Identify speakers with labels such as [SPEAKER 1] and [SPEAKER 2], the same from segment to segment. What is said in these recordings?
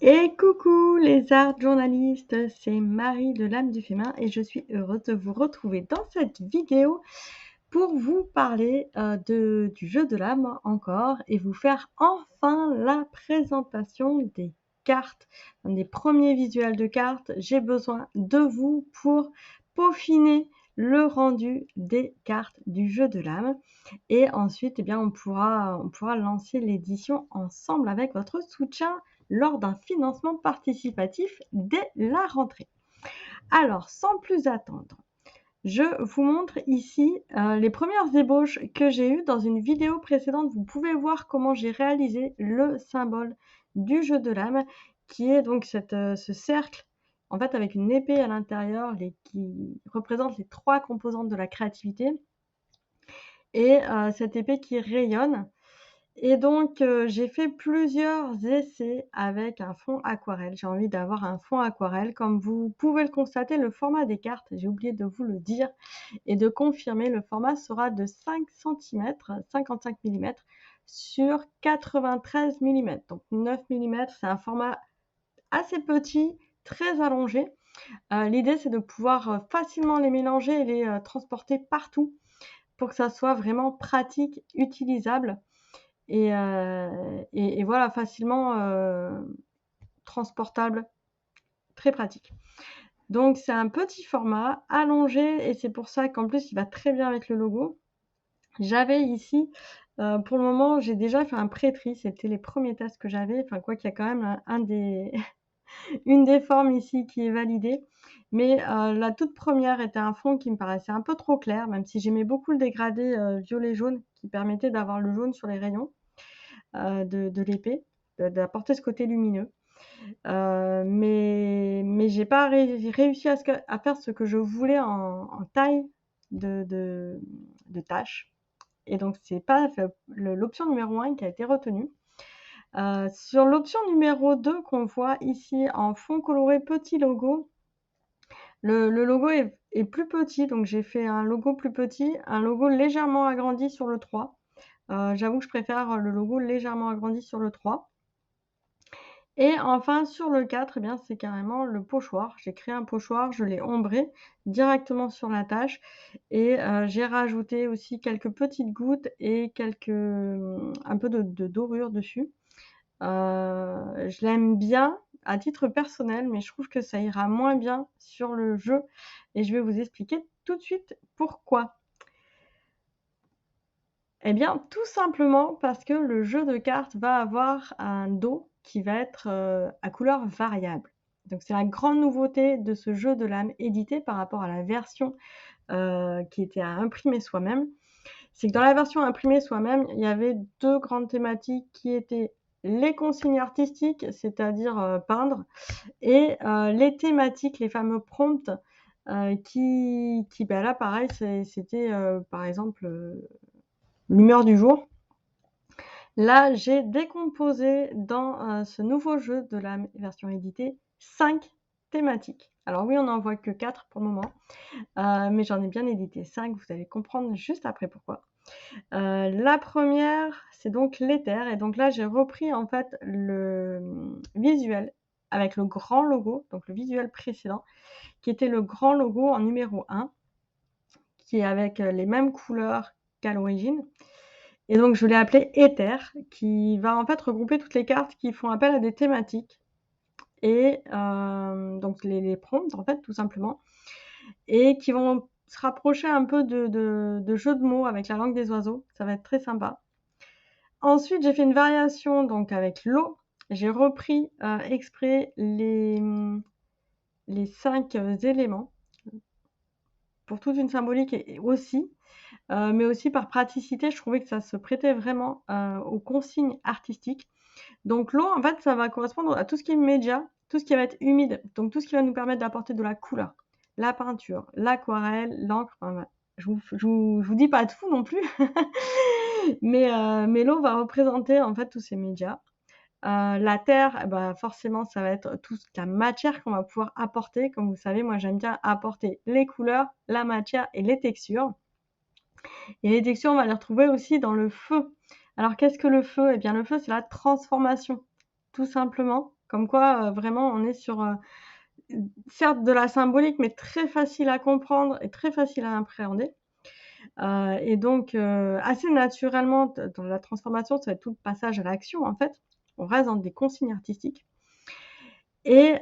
[SPEAKER 1] Et coucou les art journalistes, c'est Marie de l'âme du féminin et je suis heureuse de vous retrouver dans cette vidéo pour vous parler du jeu de l'âme encore et vous faire enfin la présentation des cartes, des premiers visuels de cartes. J'ai besoin de vous pour peaufiner le rendu des cartes du jeu de l'âme et ensuite on pourra lancer l'édition ensemble avec votre soutien lors d'un financement participatif dès la rentrée. Alors, sans plus attendre, je vous montre ici les premières ébauches que j'ai eues dans une vidéo précédente. Vous pouvez voir comment j'ai réalisé le symbole du jeu de l'âme, qui est donc ce cercle, en fait, avec une épée à l'intérieur, qui représente les 3 composantes de la créativité, et cette épée qui rayonne. Et donc, j'ai fait plusieurs essais avec un fond aquarelle. J'ai envie d'avoir un fond aquarelle. Comme vous pouvez le constater, le format des cartes, j'ai oublié de vous le dire et de confirmer, le format sera de 5 cm, 55 mm sur 93 mm. Donc 9 mm, c'est un format assez petit, très allongé. L'idée, c'est de pouvoir facilement les mélanger et les transporter partout pour que ça soit vraiment pratique, utilisable et voilà, facilement transportable, très pratique. Donc c'est un petit format allongé et c'est pour ça qu'en plus il va très bien avec le logo. J'avais ici, pour le moment, j'ai déjà fait un pré-tri, c'était les premiers tests que j'avais, enfin quoi qu'il y a quand même un des une des formes ici qui est validée. Mais la toute première était un fond qui me paraissait un peu trop clair, même si j'aimais beaucoup le dégradé violet-jaune qui permettait d'avoir le jaune sur les rayons de l'épée, d'apporter ce côté lumineux. Mais j'ai pas réussi à faire ce que je voulais en taille de tâche. Et donc, c'est pas l'option numéro 1 qui a été retenue. Sur l'option numéro 2 qu'on voit ici en fond coloré petit logo, le logo est plus petit, donc j'ai fait un logo plus petit, un logo légèrement agrandi sur le 3. J'avoue que je préfère le logo légèrement agrandi sur le 3. Et enfin, sur le 4, eh bien, c'est carrément le pochoir. J'ai créé un pochoir, je l'ai ombré directement sur la tâche et j'ai rajouté aussi quelques petites gouttes et un peu de dorure dessus. Je l'aime bien à titre personnel, mais je trouve que ça ira moins bien sur le jeu et je vais vous expliquer tout de suite pourquoi. Eh bien, tout simplement parce que le jeu de cartes va avoir un dos qui va être à couleur variable. Donc c'est la grande nouveauté de ce jeu de l'âme édité par rapport à la version qui était à imprimer soi-même. C'est que dans la version imprimée soi-même, il y avait 2 grandes thématiques qui étaient les consignes artistiques, c'est-à-dire peindre, et les thématiques, les fameux prompts, là pareil, c'était par exemple l'humeur du jour. Là, j'ai décomposé dans ce nouveau jeu de la version éditée 5 thématiques. Alors oui, on n'en voit que 4 pour le moment, mais j'en ai bien édité 5, vous allez comprendre juste après pourquoi. La première, c'est donc l'éther, et donc là, j'ai repris en fait le visuel avec le grand logo, donc le visuel précédent, qui était le grand logo en numéro 1, qui est avec les mêmes couleurs qu'à l'origine. Et donc, je l'ai appelé Éther, qui va en fait regrouper toutes les cartes qui font appel à des thématiques. Et donc, les prompts, en fait, tout simplement. Et qui vont se rapprocher un peu de jeux de mots avec la langue des oiseaux. Ça va être très sympa. Ensuite, j'ai fait une variation donc avec l'eau. J'ai repris exprès les 5 éléments pour toute une symbolique aussi. Mais aussi par praticité, je trouvais que ça se prêtait vraiment aux consignes artistiques. Donc l'eau, en fait, ça va correspondre à tout ce qui est média, tout ce qui va être humide, donc tout ce qui va nous permettre d'apporter de la couleur. La peinture, l'aquarelle, l'encre, enfin, voilà. Je vous dis pas tout non plus, mais l'eau va représenter en fait tous ces médias. La terre, eh ben, forcément, ça va être toute la matière qu'on va pouvoir apporter. Comme vous savez, moi j'aime bien apporter les couleurs, la matière et les textures. Et les textures, on va les retrouver aussi dans le feu. Alors qu'est-ce que le feu? Eh bien le feu, c'est la transformation, tout simplement. Comme quoi, vraiment, on est sur, certes de la symbolique, mais très facile à comprendre et très facile à appréhender. Et donc, assez naturellement, dans la transformation, ça va être tout le passage à l'action, en fait. On reste dans des consignes artistiques et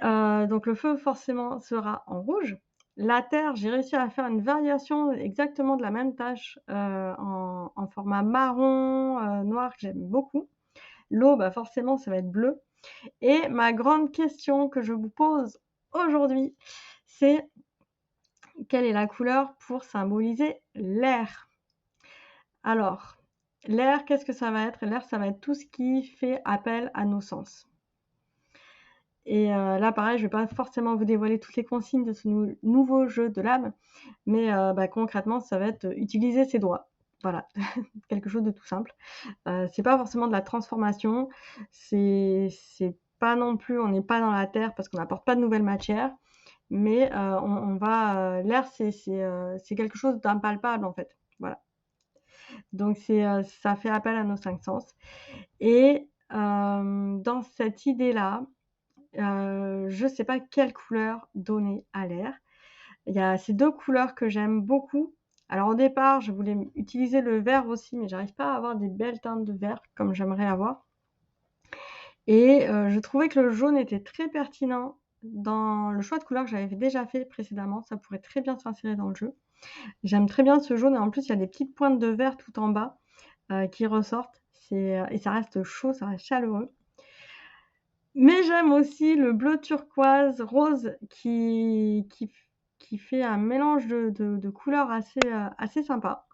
[SPEAKER 1] donc le feu, forcément, sera en rouge. La terre, j'ai réussi à faire une variation exactement de la même tâche, en format marron, noir, que j'aime beaucoup. L'eau, bah, forcément, ça va être bleu et ma grande question que je vous pose aujourd'hui, c'est: quelle est la couleur pour symboliser l'air? Alors, l'air, qu'est-ce que ça va être? L'air, ça va être tout ce qui fait appel à nos sens. Et là, pareil, je vais pas forcément vous dévoiler toutes les consignes de ce nouveau jeu de l'âme, mais bah, concrètement, ça va être utiliser ses doigts. Voilà, quelque chose de tout simple. C'est pas forcément de la transformation, c'est pas non plus, on n'est pas dans la terre parce qu'on n'apporte pas de nouvelles matières, mais on va, l'air, c'est quelque chose d'impalpable, en fait. Voilà. Donc ça fait appel à nos 5 sens et dans cette idée-là, je sais pas quelle couleur donner à l'air. Il y a ces 2 couleurs que j'aime beaucoup. Alors au départ, je voulais utiliser le vert aussi, mais j'arrive pas à avoir des belles teintes de vert comme j'aimerais avoir et je trouvais que le jaune était très pertinent dans le choix de couleurs que j'avais déjà fait précédemment. Ça pourrait très bien s'insérer dans le jeu. J'aime très bien ce jaune et en plus, il y a des petites pointes de vert tout en bas, qui ressortent. Et ça reste chaud, ça reste chaleureux. Mais j'aime aussi le bleu turquoise rose qui fait un mélange de couleurs assez sympa.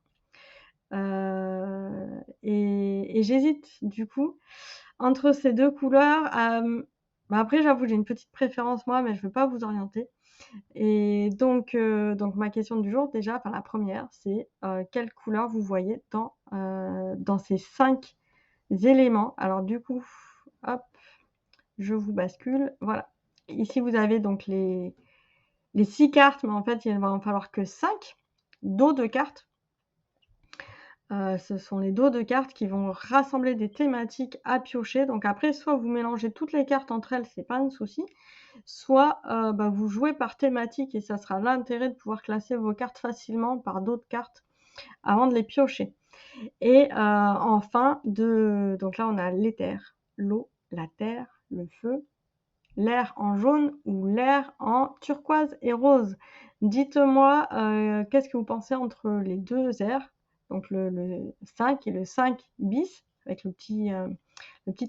[SPEAKER 1] Et j'hésite du coup entre ces 2 couleurs. Bah, après j'avoue, j'ai une petite préférence moi, mais je veux pas vous orienter. Et donc ma question du jour déjà, enfin la première, c'est, quelle couleur vous voyez dans ces 5 éléments? Alors du coup, hop, je vous bascule, voilà. Ici vous avez donc les 6 cartes, mais en fait il va en falloir que 5 dos de cartes. Ce sont les dos de cartes qui vont rassembler des thématiques à piocher. Donc après, soit vous mélangez toutes les cartes entre elles, c'est pas un souci, soit, bah, vous jouez par thématique et ça sera l'intérêt de pouvoir classer vos cartes facilement par d'autres cartes avant de les piocher. Et enfin donc là on a l'éther, l'eau, la terre, le feu, l'air en jaune ou l'air en turquoise et rose. Dites-moi, qu'est-ce que vous pensez entre les 2 airs, donc le 5 et le 5 bis avec le petit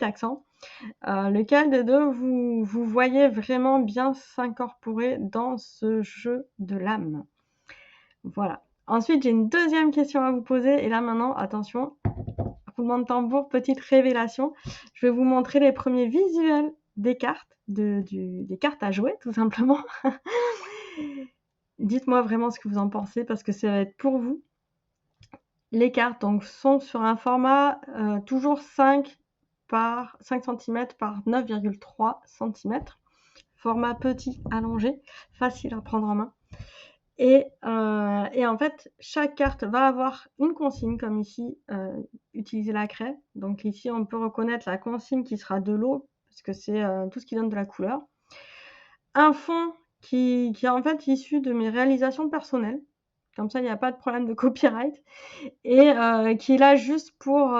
[SPEAKER 1] accent. Lequel des 2 vous voyez vraiment bien s'incorporer dans ce jeu de l'âme? Voilà. Ensuite, j'ai une deuxième question à vous poser et là maintenant, attention, roulement de tambour, petite révélation. Je vais vous montrer les premiers visuels des cartes, des cartes à jouer tout simplement. Dites-moi vraiment ce que vous en pensez parce que ça va être pour vous. Les cartes donc sont sur un format toujours 5 cm par 9,3 cm. Format petit allongé, facile à prendre en main. Et en fait, chaque carte va avoir une consigne, comme ici, utiliser la craie. Donc ici, on peut reconnaître la consigne qui sera de l'eau, parce que c'est tout ce qui donne de la couleur. Un fond qui est en fait issu de mes réalisations personnelles. Comme ça, il n'y a pas de problème de copyright. Et qui est là juste pour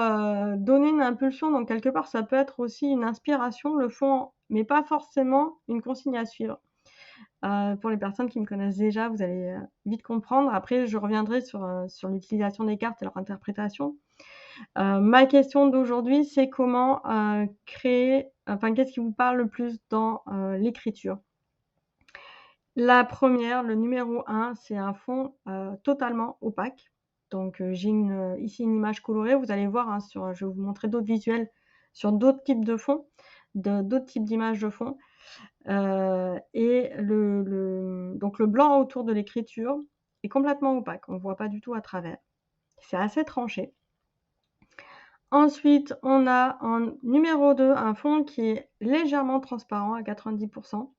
[SPEAKER 1] donner une impulsion. Donc quelque part, ça peut être aussi une inspiration, le fond, mais pas forcément une consigne à suivre. Pour les personnes qui me connaissent déjà, vous allez vite comprendre. Après, je reviendrai sur l'utilisation des cartes et leur interprétation. Ma question d'aujourd'hui, c'est comment créer, enfin, qu'est-ce qui vous parle le plus dans l'écriture? La première, le numéro 1, c'est un fond totalement opaque. Donc, j'ai ici une image colorée. Vous allez voir, hein, je vais vous montrer d'autres visuels sur d'autres types de fonds, d'autres types d'images de fond. Et donc le blanc autour de l'écriture est complètement opaque, on ne voit pas du tout à travers. C'est assez tranché. Ensuite, on a en numéro 2 un fond qui est légèrement transparent à 90%.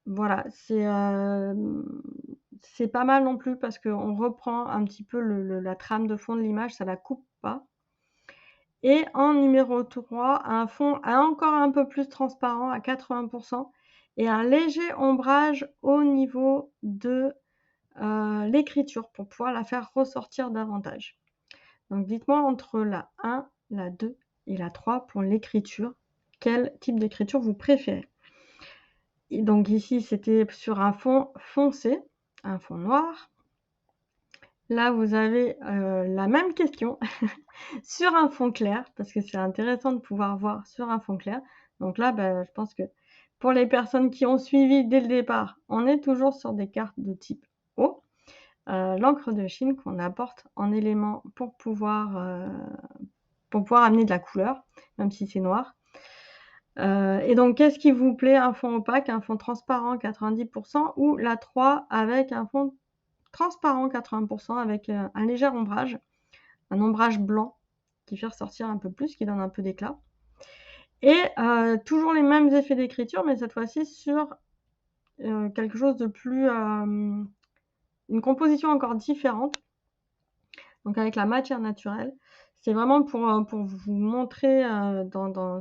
[SPEAKER 1] Voilà, c'est pas mal non plus parce qu'on reprend un petit peu la trame de fond de l'image, ça la coupe pas. Et en numéro 3, un fond encore un peu plus transparent à 80% et un léger ombrage au niveau de l'écriture pour pouvoir la faire ressortir davantage. Donc dites-moi entre la 1, la 2 et la 3 pour l'écriture, quel type d'écriture vous préférez. Et donc ici, c'était sur un fond foncé, un fond noir. Là, vous avez la même question sur un fond clair, parce que c'est intéressant de pouvoir voir sur un fond clair. Donc là, je pense que pour les personnes qui ont suivi dès le départ, on est toujours sur des cartes de type O. L'encre de Chine qu'on apporte en élément pour pouvoir amener de la couleur, même si c'est noir. Et donc, qu'est-ce qui vous plaît? Un fond opaque, un fond transparent 90% ou la 3 avec un fond transparent 80% avec un léger ombrage, un ombrage blanc qui fait ressortir un peu plus, qui donne un peu d'éclat. Et toujours les mêmes effets d'écriture, mais cette fois-ci sur quelque chose de plus... une composition encore différente, donc avec la matière naturelle. C'est vraiment pour vous montrer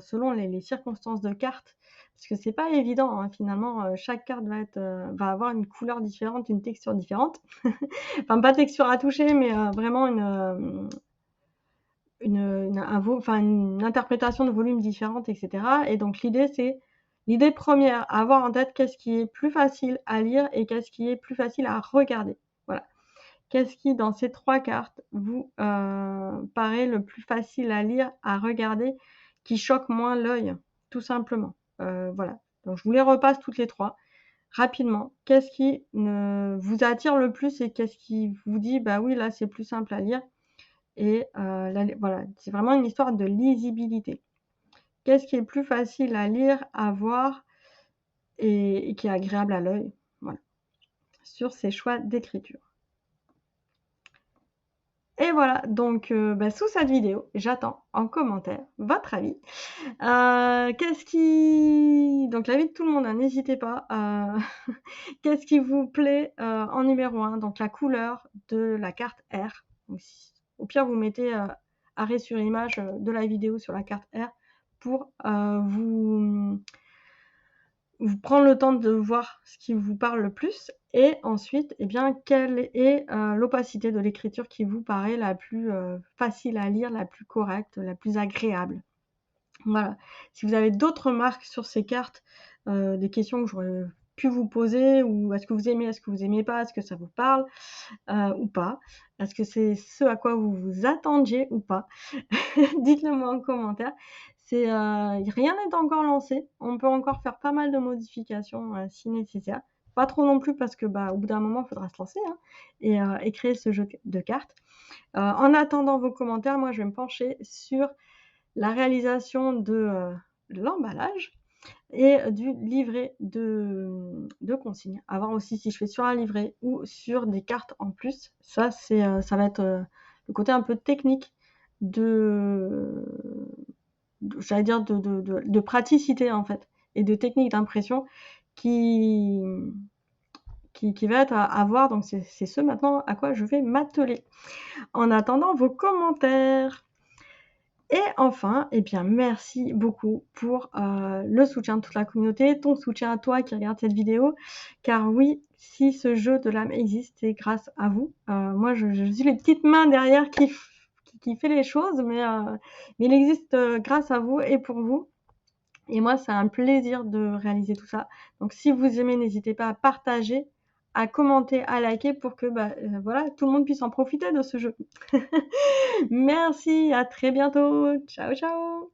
[SPEAKER 1] selon les circonstances de carte, parce que c'est pas évident, hein, finalement, chaque carte va avoir une couleur différente, une texture différente. Enfin, pas texture à toucher, mais vraiment une interprétation de volume différente, etc. Et donc l'idée première, avoir en tête qu'est-ce qui est plus facile à lire et qu'est-ce qui est plus facile à regarder. Voilà. Qu'est-ce qui, dans ces 3 cartes, vous paraît le plus facile à lire, à regarder, qui choque moins l'œil, tout simplement. Voilà. Donc je vous les repasse toutes les 3 rapidement. Qu'est-ce qui vous attire le plus et qu'est-ce qui vous dit bah oui, là c'est plus simple à lire. Et voilà, c'est vraiment une histoire de lisibilité. Qu'est-ce qui est plus facile à lire, à voir et qui est agréable à l'œil, voilà, sur ces choix d'écriture. Et voilà, donc sous cette vidéo, j'attends en commentaire votre avis. Donc l'avis de tout le monde, hein, n'hésitez pas. Qu'est-ce qui vous plaît en numéro 1? Donc la couleur de la carte R. Donc, au pire, vous mettez arrêt sur image de la vidéo sur la carte R pour vous prendre le temps de voir ce qui vous parle le plus. Et ensuite, eh bien, quelle est l'opacité de l'écriture qui vous paraît la plus facile à lire, la plus correcte, la plus agréable. Voilà. Si vous avez d'autres remarques sur ces cartes, des questions que j'aurais pu vous poser, ou est-ce que vous aimez, est-ce que vous aimez pas, est-ce que ça vous parle ou pas, est-ce que c'est ce à quoi vous vous attendiez ou pas, dites-le moi en commentaire. Rien n'est encore lancé, on peut encore faire pas mal de modifications si nécessaire, pas trop non plus parce que au bout d'un moment il faudra se lancer, hein, et créer ce jeu de cartes. En attendant vos commentaires, moi je vais me pencher sur la réalisation de l'emballage et du livret de consignes. À voir aussi si je fais sur un livret ou sur des cartes en plus. Ça va être le côté un peu technique j'allais dire de praticité en fait, et de technique d'impression qui va être à voir. Donc c'est ce maintenant à quoi je vais m'atteler. En attendant vos commentaires. Et enfin, eh bien, merci beaucoup pour le soutien de toute la communauté, ton soutien à toi qui regarde cette vidéo. Car oui, si ce jeu de l'âme existe, c'est grâce à vous. Moi, je suis les petites mains derrière qui fait les choses, mais il existe grâce à vous et pour vous. Et moi, c'est un plaisir de réaliser tout ça. Donc, si vous aimez, n'hésitez pas à partager, à commenter, à liker pour que voilà, tout le monde puisse en profiter de ce jeu. Merci, à très bientôt. Ciao, ciao.